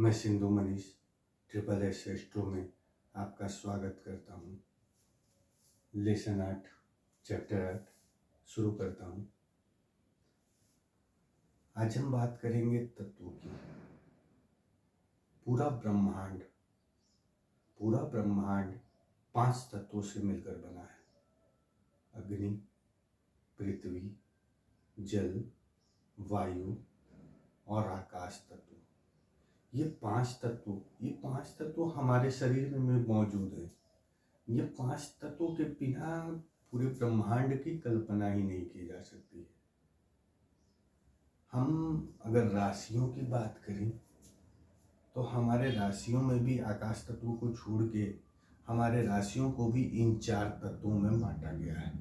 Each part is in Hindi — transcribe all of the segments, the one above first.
मैं Sindhu Manish triple S astro में आपका स्वागत करता हूँ। लेसन 8 चैप्टर 8 शुरू करता हूँ। आज हम बात करेंगे तत्वों की। पूरा ब्रह्मांड 5 तत्वों से मिलकर बना है। अग्नि, पृथ्वी, जल, वायु और आकाश तत्व। ये पांच तत्व हमारे शरीर में मौजूद है। ये 5 तत्वों के बिना पूरे ब्रह्मांड की कल्पना ही नहीं की जा सकती है। हम अगर राशियों की बात करें तो हमारे राशियों में भी आकाश तत्वों को छोड़ के हमारे राशियों को भी इन 4 तत्वों में बांटा गया है।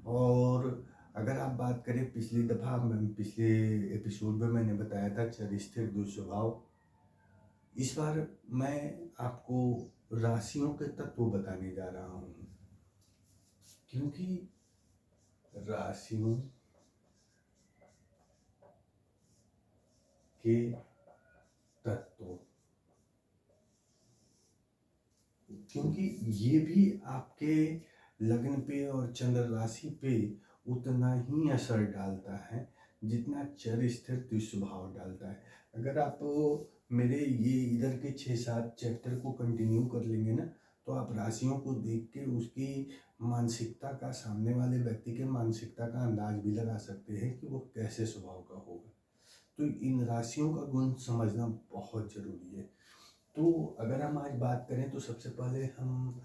और अगर आप बात करें पिछले एपिसोड में मैंने बताया था चर स्थिर दुस्वभाव। इस बार मैं आपको राशियों के तत्व बताने जा रहा हूँ, क्योंकि राशियों के तत्व, क्योंकि ये भी आपके लग्न पे और चंद्र राशि पे उतना ही असर डालता है जितना चर स्थिर दुस्वभाव डालता है। अगर आप मेरे ये इधर के 6-7 चैप्टर को कंटिन्यू कर लेंगे ना, तो आप राशियों को देख के उसकी मानसिकता का, सामने वाले व्यक्ति के मानसिकता का अंदाज भी लगा सकते हैं कि वो कैसे स्वभाव का होगा। तो इन राशियों का गुण समझना बहुत जरूरी है। तो अगर हम आज बात करें तो सबसे पहले हम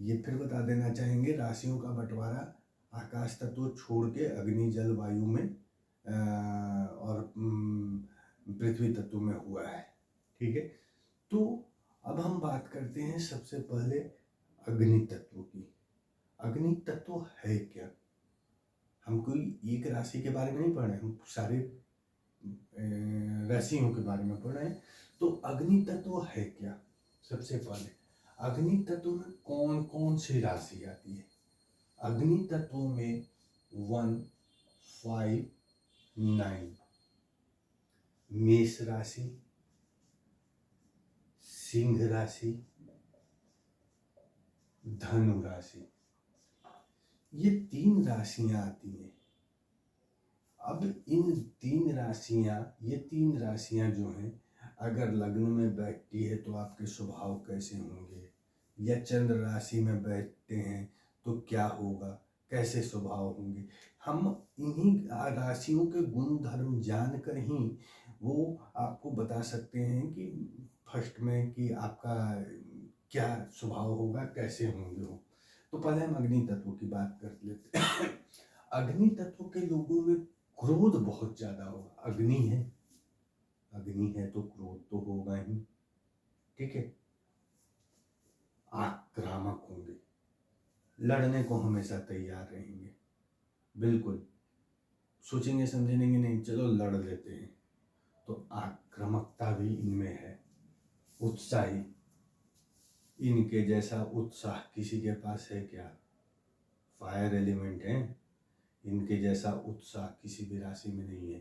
ये फिर बता देना चाहेंगे, राशियों का बंटवारा आकाश तत्व छोड़ के अग्नि, जल, वायु में और पृथ्वी तत्व में हुआ है। ठीक है, तो अब हम बात करते हैं सबसे पहले अग्नि तत्व की। अग्नि तत्व है क्या? हम कोई एक राशि के बारे में नहीं पढ़ रहे, हम सारे राशियों के बारे में पढ़ रहे हैं। तो अग्नि तत्व है क्या? सबसे पहले अग्नि तत्व में कौन कौन सी राशि आती है? अग्नि तत्व में 1, 5, 9 मेष राशि, सिंह राशि, धनु राशि, ये 3 राशियां आती हैं। अब ये तीन राशियां जो हैं, अगर लग्न में बैठती है तो आपके स्वभाव कैसे होंगे, या चंद्र राशि में बैठते हैं तो क्या होगा, कैसे स्वभाव होंगे, हम इन्हीं राशियों के गुण धर्म जानकर ही वो आपको बता सकते हैं कि फर्स्ट में कि आपका क्या स्वभाव होगा, कैसे होंगे हो। तो पहले हम अग्नि तत्व की बात कर लेते हैं। अग्नि तत्व के लोगों में क्रोध बहुत ज्यादा होगा। अग्नि है तो क्रोध तो होगा ही। ठीक है, आक्रामक होंगे, लड़ने को हमेशा तैयार रहेंगे। बिल्कुल सोचेंगे समझेंगे नहीं, चलो लड़ लेते हैं। तो आक्रामकता भी इनमें है। उत्साही, इनके जैसा उत्साह किसी के पास है क्या? फायर एलिमेंट है, इनके जैसा उत्साह किसी भी राशि में नहीं है।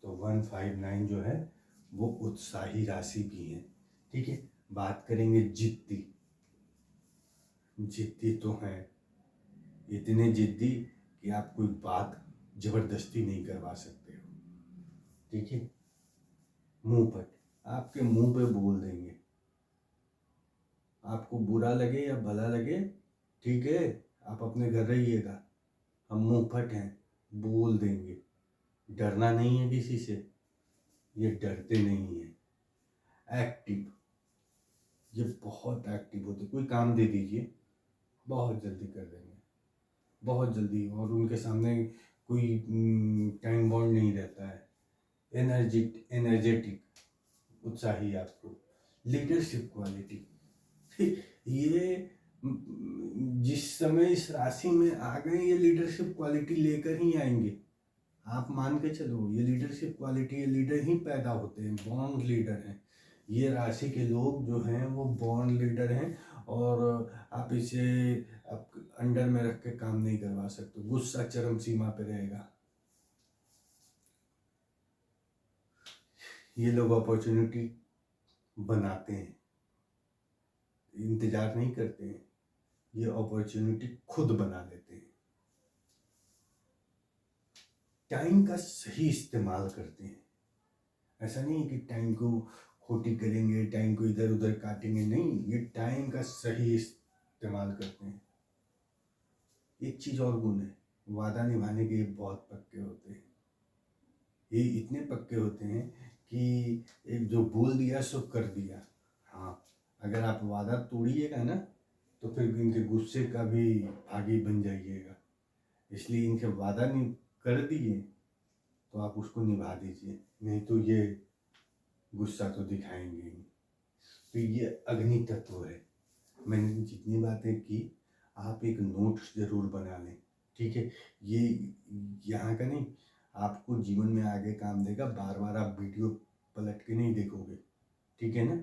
तो 1, 5, 9 जो है वो उत्साही राशि भी है। ठीक है, बात करेंगे जिद्दी तो है, इतने जिद्दी कि आप कोई बात जबरदस्ती नहीं करवा सकते हो। ठीक है, मुंहफट, आपके मुंह पे बोल देंगे, आपको बुरा लगे या भला लगे, ठीक है आप अपने घर रहिएगा, हम मुंहफट हैं, बोल देंगे। डरना नहीं है किसी से, ये डरते नहीं है। एक्टिव, ये बहुत एक्टिव होते, कोई काम दे दीजिए बहुत जल्दी कर देंगे, बहुत जल्दी, और उनके सामने कोई टाइम बाउंड नहीं रहता है। एनर्जेटिक, उत्साही आपको। लीडरशिप क्वालिटी, ये जिस समय इस राशि में आ गए, ये लीडरशिप क्वालिटी लेकर ही आएंगे। आप मान के चलो, ये लीडरशिप क्वालिटी, ये लीडर ही पैदा होते हैं, बॉर्न लीडर हैं। ये राशि के लोग जो हैं वो बॉर्न लीडर हैं, और आप इसे आप अंडर में रख के काम नहीं करवा सकते। गुस्सा चरम सीमा पे रहेगा। ये लोग अपॉर्चुनिटी बनाते हैं, इंतजार नहीं करते हैं, ये अपॉर्चुनिटी खुद बना लेते हैं। टाइम का सही इस्तेमाल करते हैं। ऐसा नहीं है कि टाइम को खोटी करेंगे, टाइम को इधर उधर काटेंगे, नहीं, ये टाइम का सही इस्तेमाल करते हैं। एक चीज़ और गुण है, वादा निभाने के ये बहुत पक्के होते हैं। ये इतने पक्के होते हैं कि एक जो बोल दिया सो कर दिया। हाँ, अगर आप वादा तोड़िएगा ना तो फिर इनके गुस्से का भी भागी बन जाइएगा। इसलिए इनके वादा नहीं कर दिए तो आप उसको निभा दीजिए, नहीं तो ये गुस्सा तो दिखाएंगे ही। तो ये अग्नि तत्व है। मैंने जितनी बातें की आप एक नोट जरूर बना लें, ठीक है। ये यहाँ का नहीं, आपको जीवन में आगे काम देगा। बार बार आप वीडियो पलट के नहीं देखोगे, ठीक है ना।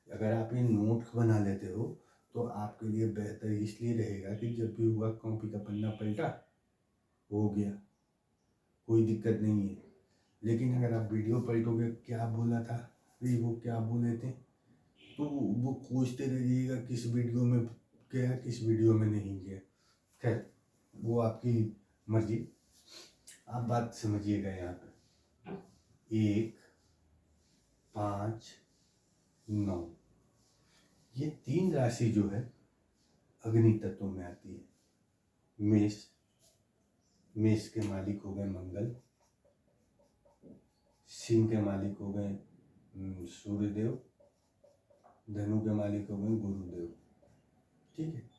अगर आप ये नोट बना लेते हो तो आपके लिए बेहतर इसलिए रहेगा कि जब भी हुआ कॉपी का पन्ना पलटा, हो गया, कोई दिक्कत नहीं है। लेकिन अगर आप वीडियो पलटोगे, क्या बोला था, अरे वो क्या बोले थे, तो वो खोजते रहिएगा किस वीडियो में गया, किस वीडियो में नहीं गया। खैर, वो आपकी मर्जी। आप बात समझिएगा यहाँ पे, 1, 5, 9 ये 3 राशि जो है अग्नि तत्व में आती है। मेष, मेष के मालिक हो गए मंगल, सिंह के मालिक हो गए सूर्यदेव, धनु के मालिक हो गए गुरुदेव, ठीक है।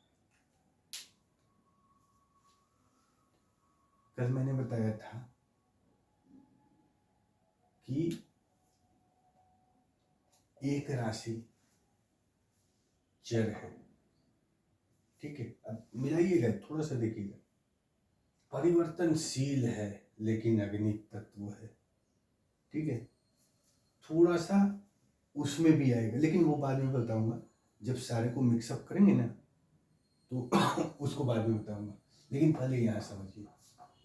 कल मैंने बताया था कि एक राशि चर है, ठीक है। अब मिलाइएगा, थोड़ा सा देखिएगा, परिवर्तनशील है लेकिन अग्नि तत्व है, ठीक है। थोड़ा सा उसमें भी आएगा, लेकिन वो बाद में बताऊंगा। जब सारे को मिक्सअप करेंगे ना तो उसको बाद में बताऊंगा। लेकिन पहले यहाँ समझिए,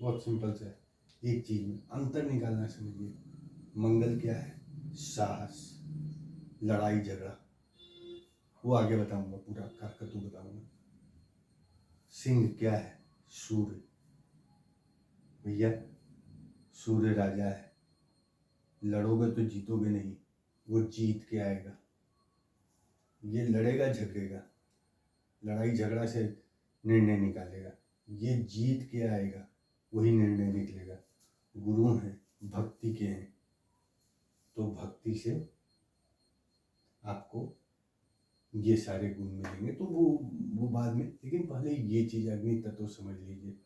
बहुत सिंपल सा है। एक चीज में अंतर निकालना समझिए। मंगल क्या है, साहस, लड़ाई झगड़ा, वो आगे बताऊंगा, पूरा करकतू बताऊंगा। सिंह क्या है, सूर्य, भैया सूर्य राजा है। लड़ोगे तो जीतोगे नहीं, वो जीत के आएगा। ये लड़ेगा झगड़ेगा, लड़ाई झगड़ा से निर्णय निकालेगा, ये जीत के आएगा, वही निर्णय निकलेगा। गुरु हैं, भक्ति के हैं, तो भक्ति से आपको ये सारे गुण मिलेंगे। तो वो बाद में, लेकिन पहले ये चीज अग्नि तत्व समझ लीजिए।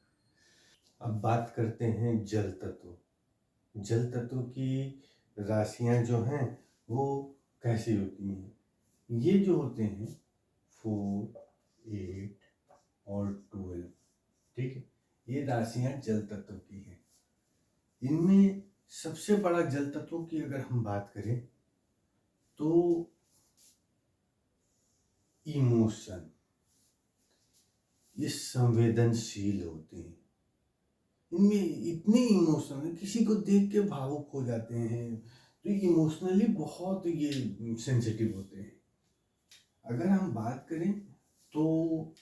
अब बात करते हैं जल तत्व। जल तत्व की राशियां जो हैं वो कैसी होती हैं। ये जो होते हैं 4, 8 और 12, ठीक है। ये राशियां जल तत्व की हैं। इनमें सबसे बड़ा जल तत्व की अगर हम बात करें तो इमोशन, ये संवेदनशील होते हैं। इनमें इतने इमोशनल है, किसी को देख के भावुक हो जाते हैं, तो इमोशनली बहुत ये सेंसिटिव होते हैं। अगर हम बात करें तो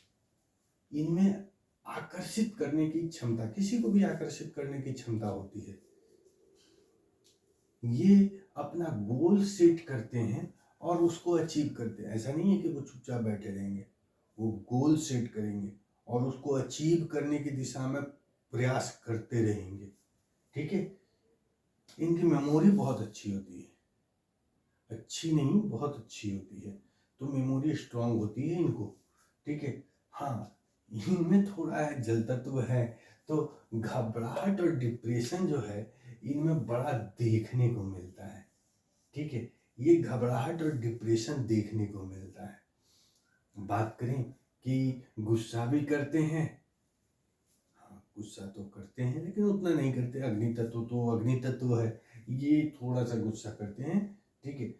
इनमें आकर्षित करने की क्षमता, किसी को भी आकर्षित करने की क्षमता होती है। ये अपना गोल सेट करते हैं और उसको अचीव करते हैं। ऐसा नहीं है कि वो चुपचाप बैठे रहेंगे, वो गोल सेट करेंगे और उसको अचीव करने की दिशा में प्रयास करते रहेंगे, ठीक है। इनकी मेमोरी बहुत अच्छी होती है, अच्छी नहीं बहुत अच्छी होती है, तो मेमोरी स्ट्रांग होती है इनको, ठीक है। हाँ, इनमें थोड़ा है जल तत्व है, तो घबराहट और डिप्रेशन जो है इनमें बड़ा देखने को मिलता है, ठीक है। ये घबराहट और डिप्रेशन देखने को मिलता है। बात करें कि गुस्सा भी करते हैं, हाँ गुस्सा तो करते हैं लेकिन उतना नहीं करते। अग्नि तत्व तो अग्नि तत्व है, ये थोड़ा सा गुस्सा करते हैं, ठीक है।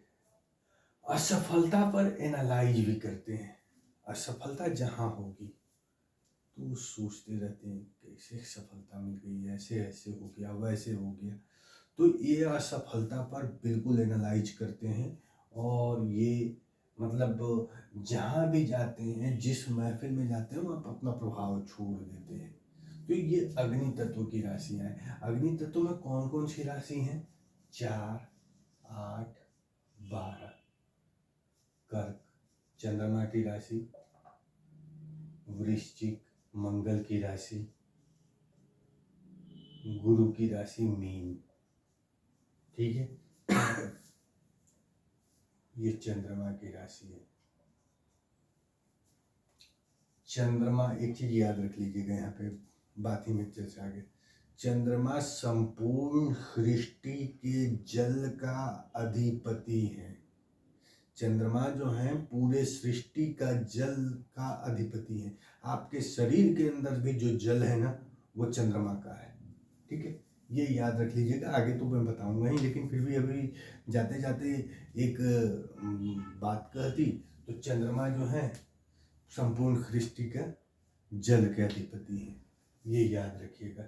असफलता पर एनालाइज भी करते हैं। असफलता जहां होगी तो वो सोचते रहते हैं कैसे सफलता मिल गई, ऐसे ऐसे हो गया, वैसे हो गया। तो ये असफलता पर बिल्कुल एनालाइज करते हैं और ये मतलब जहाँ भी जाते हैं, जिस महफिल में जाते हैं, वहाँ अपना प्रभाव छोड़ देते हैं। तो ये अग्नि तत्व की राशियाँ हैं। अग्नि तत्व में कौन कौन सी राशि हैं? 4, 8, 12। कर्क चंद्रमा की राशि, वृश्चिक मंगल की राशि, गुरु की राशि मीन। ठीक है। ये चंद्रमा की राशि है। चंद्रमा, एक चीज याद रख लीजिएगा, यहाँ पे बात ही में चर्चा आगे। चंद्रमा संपूर्ण सृष्टि के जल का अधिपति है। चंद्रमा जो है पूरे सृष्टि का जल का अधिपति है। आपके शरीर के अंदर भी जो जल है ना, वो चंद्रमा का है। ठीक है, ये याद रख लीजिएगा। आगे तो मैं बताऊंगा ही, लेकिन फिर भी अभी जाते जाते एक बात कहती तो चंद्रमा जो है संपूर्ण सृष्टि का जल के अधिपति है, ये याद रखिएगा।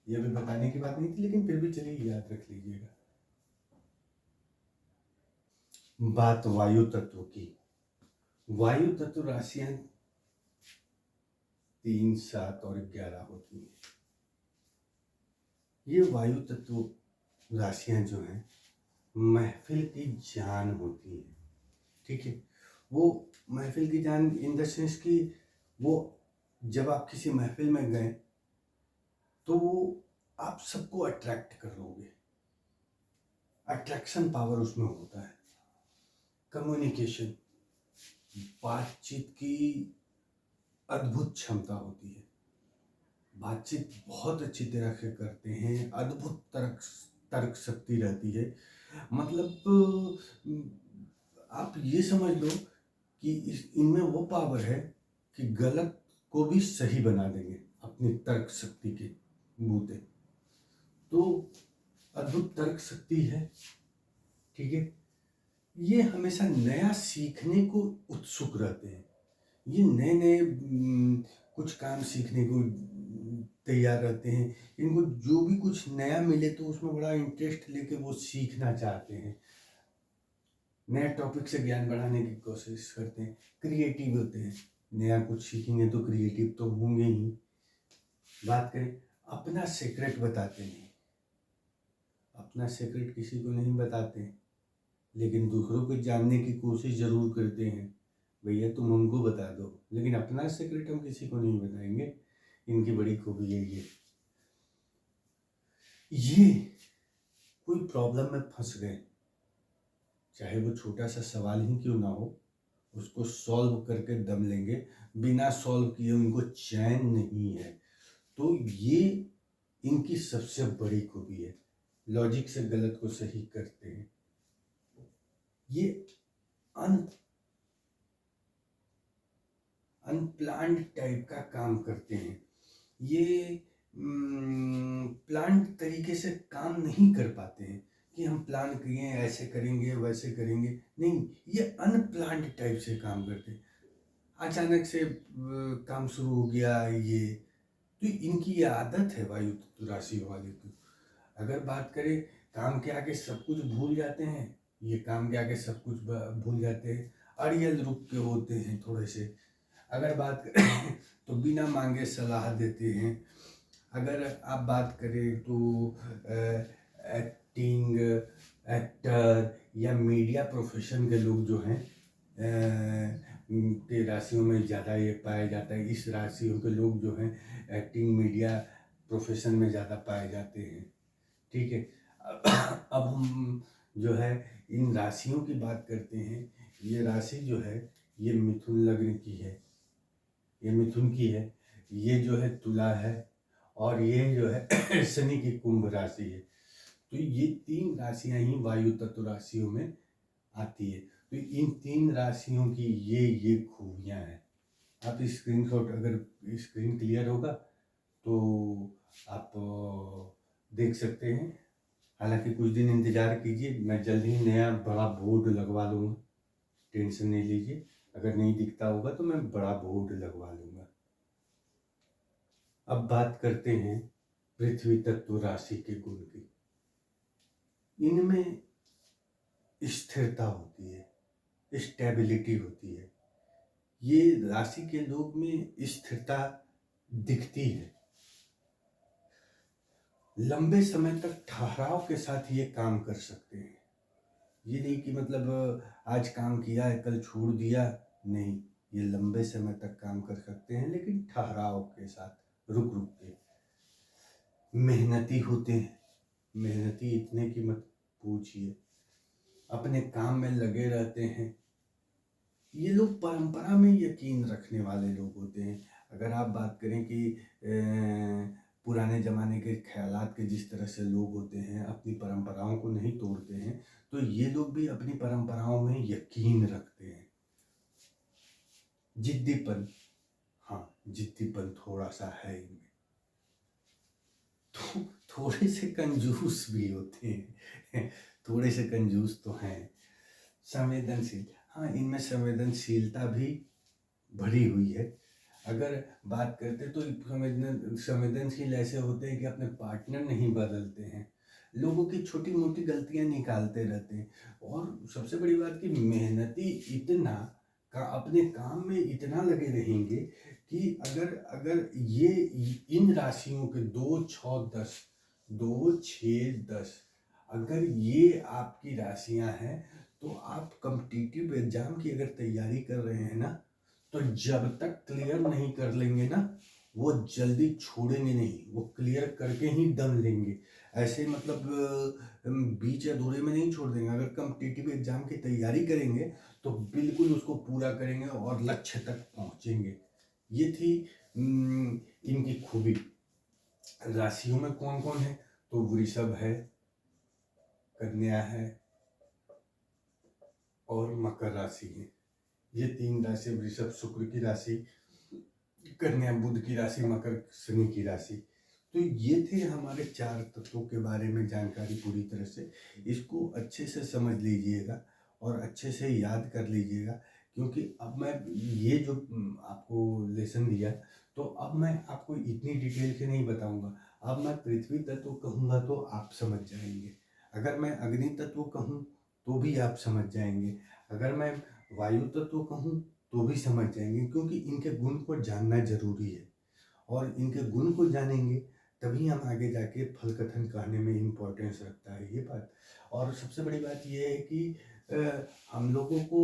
ये भी बताने की बात नहीं थी, लेकिन फिर भी चलिए याद रख लीजिएगा। बात वायु तत्व की। वायु तत्व राशियां 3, 7 और 11 होती है। ये वायु तत्व राशियां जो हैं महफिल की जान होती है। ठीक है, वो महफिल की जान इन द सेंस कि वो जब आप किसी महफिल में गए तो वो आप सबको अट्रैक्ट कर लोगे। अट्रैक्शन पावर उसमें होता है। कम्युनिकेशन, बातचीत की अद्भुत क्षमता होती है। बातचीत बहुत अच्छी तरह से करते हैं, अद्भुत तर्क शक्ति रहती है। मतलब आप ये समझ लो कि इनमें वो पावर है कि गलत को भी सही बना देंगे अपनी तर्क शक्ति के बूते। तो अद्भुत तर्क शक्ति है। ठीक है, ये हमेशा नया सीखने को उत्सुक रहते हैं। ये नए नए कुछ काम सीखने को तैयार रहते हैं। इनको जो भी कुछ नया मिले तो उसमें बड़ा इंटरेस्ट लेके वो सीखना चाहते हैं। नए टॉपिक से ज्ञान बढ़ाने की कोशिश करते हैं। क्रिएटिव होते हैं। नया कुछ सीखेंगे तो क्रिएटिव तो होंगे ही। बात करें, अपना सीक्रेट बताते नहीं। अपना सीक्रेट किसी को नहीं बताते, लेकिन दूसरों को जानने की कोशिश जरूर करते हैं। भैया तुम हमको बता दो, लेकिन अपना सीक्रेट हम किसी को नहीं बताएंगे। इनकी बड़ी खूबी यही है। ये कोई प्रॉब्लम में फंस गए, चाहे वो छोटा सा सवाल ही क्यों ना हो, उसको सॉल्व करके दम लेंगे। बिना सॉल्व किए उनको चैन नहीं है। तो ये इनकी सबसे बड़ी खूबी है। लॉजिक से गलत को सही करते हैं। ये अनप्लान्ड टाइप का काम करते हैं। ये प्लान तरीके से काम नहीं कर पाते हैं कि हम प्लान किए ऐसे करेंगे वैसे करेंगे। नहीं, ये अनप्लान्ड टाइप से काम करते हैं। अचानक से काम शुरू हो गया ये। तो इनकी ये आदत है वायु तत्व राशि वाले की। अगर बात करें, काम के आगे सब कुछ भूल जाते हैं। ये काम के आगे सब कुछ भूल जाते हैं। अड़ियल रुक के होते हैं थोड़े से। अगर बात करें तो बिना मांगे सलाह देते हैं। अगर आप बात करें तो एक्टिंग, एक्टर या मीडिया प्रोफेशन के लोग जो हैं के राशियों में ज़्यादा ये पाया जाता है। इस राशियों के लोग जो हैं एक्टिंग मीडिया प्रोफेशन में ज़्यादा पाए जाते हैं। ठीक है, अब हम जो है इन राशियों की बात करते हैं। ये राशि जो है ये मिथुन लग्न की है, ये मिथुन की है। ये जो है तुला है, और ये जो है शनि की कुंभ राशि है। तो ये 3 राशियां ही वायु तत्व राशियों में आती है। तो इन 3 राशियों की ये खूबियां हैं। आप स्क्रीनशॉट, अगर स्क्रीन क्लियर होगा तो आप देख सकते हैं। हालांकि कुछ दिन इंतज़ार कीजिए, मैं जल्द ही नया बड़ा बोर्ड लगवा लूँगा। टेंशन नहीं लीजिए, अगर नहीं दिखता होगा तो मैं बड़ा बोर्ड लगवा लूँगा। अब बात करते हैं पृथ्वी तत्व राशि के गुण की। इनमें स्थिरता होती है, स्टेबिलिटी होती है। ये राशि के लोग में स्थिरता दिखती है। लंबे समय तक ठहराव के साथ ये काम कर सकते हैं। ये नहीं कि मतलब आज काम किया है कल छोड़ दिया, नहीं, ये लंबे समय तक काम कर सकते हैं, लेकिन ठहराव के साथ, रुक रुक के। मेहनती होते हैं, मेहनती इतने की मत पूछिए, अपने काम में लगे रहते हैं। ये लोग परंपरा में यकीन रखने वाले लोग होते हैं। अगर आप बात करें कि पुराने ज़माने के ख्यालात के जिस तरह से लोग होते हैं, अपनी परंपराओं को नहीं तोड़ते हैं, तो ये लोग भी अपनी परंपराओं में यकीन रखते हैं। जिद्दीपन, हाँ, जिद्दीपन थोड़ा सा है इनमें। तो थोड़े से कंजूस भी होते हैं थोड़े से कंजूस तो हैं। संवेदनशील, हाँ, इनमें संवेदनशीलता भी भरी हुई है। अगर बात करते तो संवेदनशील ऐसे होते हैं कि अपने पार्टनर नहीं बदलते हैं, लोगों की छोटी मोटी गलतियां निकालते रहते हैं। और सबसे बड़ी बात कि मेहनती इतना का अपने काम में इतना लगे रहेंगे कि अगर अगर ये इन राशियों के 2, 6, 10, 2, 6, 10, अगर ये आपकी राशियां हैं, तो आप कॉम्पिटिटिव एग्जाम की अगर तैयारी कर रहे हैं ना, तो जब तक क्लियर नहीं कर लेंगे ना, वो जल्दी छोड़ेंगे नहीं, वो क्लियर करके ही दम लेंगे। ऐसे मतलब बीच अधूरे में नहीं छोड़ देंगे। अगर कॉम्पिटिटिव एग्जाम की तैयारी करेंगे तो बिल्कुल उसको पूरा करेंगे और लक्ष्य तक पहुंचेंगे। ये थी इनकी खूबी। राशियों में कौन कौन है, तो वृषभ है, कन्या है और मकर राशि है। ये 3 राशि, वृषभ शुक्र की राशि, कन्या बुध की राशि, मकर शनि की राशि। तो ये थे हमारे 4 तत्वों के बारे में जानकारी पूरी तरह से। इसको अच्छे से समझ लीजिएगा और अच्छे से याद कर लीजिएगा, क्योंकि अब मैं ये जो आपको लेसन दिया, तो अब मैं आपको इतनी डिटेल से नहीं बताऊंगा। अब मैं पृथ्वी तत्व कहूँगा तो आप समझ जाएंगे, अगर मैं अग्नि तत्व कहूँ तो भी आप समझ जाएंगे, अगर मैं वायु तत्व कहूँ तो भी समझ जाएंगे, क्योंकि इनके गुण को जानना जरूरी है। और इनके गुण को जानेंगे तभी हम आगे जाके फल कथन कहने में इम्पोर्टेंस रखता है ये बात। और सबसे बड़ी बात ये है कि हम लोगों को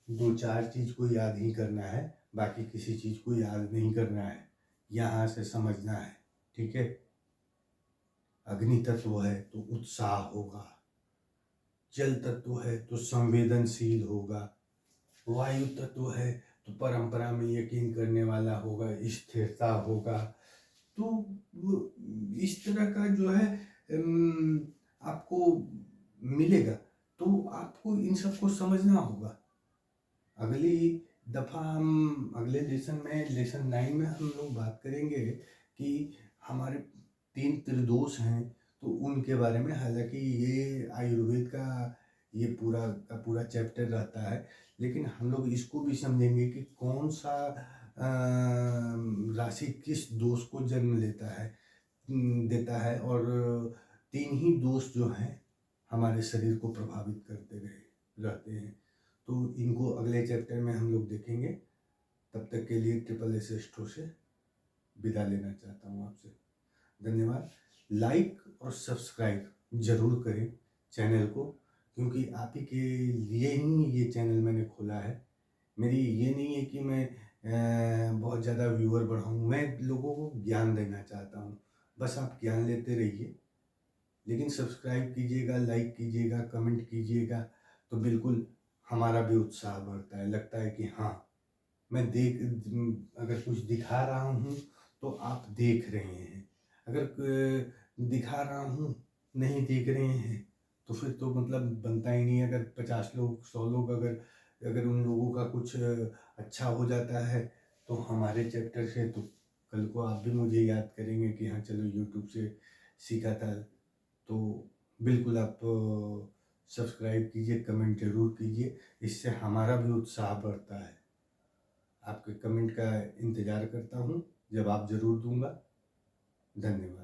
2-4 चीज को याद ही करना है, बाकी किसी चीज को याद नहीं करना है, यहाँ से समझना है, ठीक है। अग्नि तत्व है तो उत्साह होगा, जल तत्व है तो संवेदनशील होगा, वायु तत्व है तो परंपरा में यकीन करने वाला होगा, स्थिरता होगा। तो इस तरह का जो है आपको मिलेगा, तो आपको इन सबको समझना होगा। अगली दफ़ा हम अगले लेसन में, लेसन 9 में हम लोग बात करेंगे कि हमारे 3 त्रिदोष हैं, तो उनके बारे में। हालांकि ये आयुर्वेद का ये पूरा का पूरा चैप्टर रहता है, लेकिन हम लोग इसको भी समझेंगे कि कौन सा राशि किस दोष को जन्म देता है, और 3 ही दोष जो हैं हमारे शरीर को प्रभावित करते रहते हैं। तो इनको अगले चैप्टर में हम लोग देखेंगे। तब तक के लिए ट्रिपल एस एस्ट्रो से विदा लेना चाहता हूँ आपसे। धन्यवाद। लाइक और सब्सक्राइब जरूर करें चैनल को, क्योंकि आप ही के लिए ही ये चैनल मैंने खोला है। मेरी ये नहीं है कि मैं बहुत ज़्यादा व्यूअर बढ़ाऊँ, मैं लोगों को ज्ञान देना चाहता हूँ। बस आप ज्ञान लेते रहिए, लेकिन सब्सक्राइब कीजिएगा, लाइक कीजिएगा, कमेंट कीजिएगा, तो बिल्कुल हमारा भी उत्साह बढ़ता है। लगता है कि हाँ, मैं अगर कुछ दिखा रहा हूँ तो आप देख रहे हैं, अगर दिखा रहा हूँ नहीं देख रहे हैं तो फिर तो मतलब बनता ही नहीं है। अगर 50 लोग 100 लोग अगर उन लोगों का कुछ अच्छा हो जाता है तो हमारे चैप्टर से, तो कल को आप भी मुझे याद करेंगे कि हाँ चलो यूट्यूब से सीखा था। तो बिल्कुल आप सब्सक्राइब कीजिए, कमेंट जरूर कीजिए, इससे हमारा भी उत्साह बढ़ता है। आपके कमेंट का इंतज़ार करता हूँ, जवाब ज़रूर दूंगा। धन्यवाद।